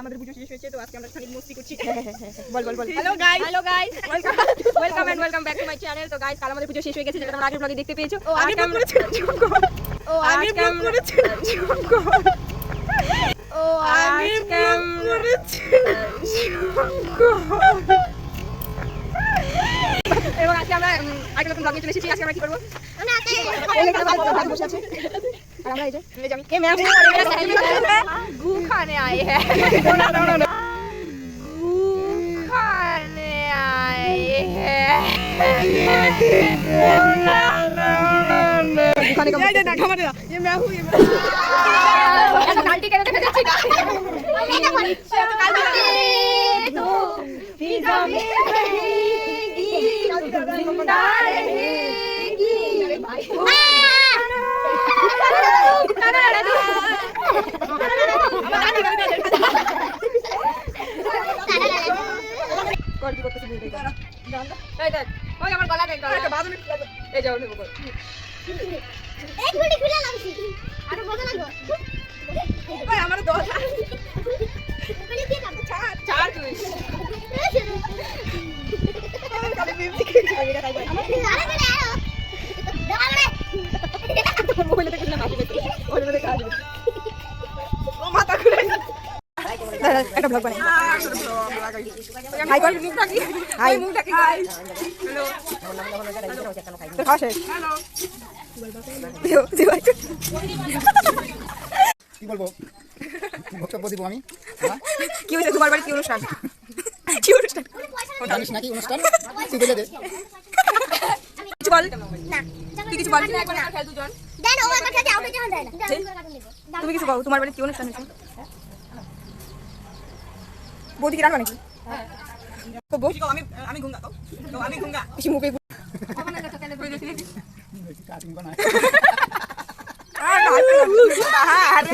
আমাদের পুজো শেষ হয়েছে, তো আজকে আমরা খানিক মস্তি করছি। বল বল বল। Hello guys, welcome and welcome back to my channel. তো গাইস, কাল আমাদের পুজো শেষ হয়ে গেছে, যেটা তোমরা আগের ব্লগে দেখতে পেয়েছো। আগে ব্লগ করেছিলাম চুপ কর। আগে ব্লগ করেছিলাম চুপ কর। আগে ব্লগ করেছিলাম চুপ কর। এবং আজকে আমরা আরেকটা নতুন ব্লগে চলে এসেছি। আজকে আমরা কি করব? বসে আছি আর আমরা এই যে আমি কে ম্যাম गू खाने आए हैं। गू खाने आए हैं। खाने का ये मैं हूँ। आंटी कहते थे तो फिजा में रहेगी, जिंदा रहेगी। কল কি করতেছিস এই দেখ এই দেখ ওই আমার গলা দেখ গলা বাদ মিনিট এই যাও নেব কর এক মিনিট খুলে লাগছি আর বলতে লাগো ভাই আমার দশ বলে দিয়ে দাও চার তুই কালে বিবি কে খাইবে খাইবে আমার আরে চলে আরো দাঁড়ালে তোর মোবাইলে দেখছিস না হাসি দেখছিস ওর মধ্যে কাজ ও মাথা ঘুরে একটা ব্লগ বানাই হাই কর মুখ ঢাকি হাই মুখ ঢাকি হাই হ্যালো তো খাসে হ্যালো কি বলবো বক্তব্য দিব আমি কি হয়েছে তোমার বাড়ি কি অনুষ্ঠান কি অনুষ্ঠান জানিস নাকি অনুষ্ঠান তুই বলে দে কিছু বল না তুই কিছু বল না এখন আমরা খেল দুজন দেন ও আমার কাছে আউটে যখন দেয় না তুমি কিছু বল তোমার বাড়ি কি অনুষ্ঠান হয়েছে বৌদি কি রান্না নাকি তো বৌদি আমি গুঙ্গা তো আমি গুঙ্গা কিছু মুখে কাটিং বানায় আরে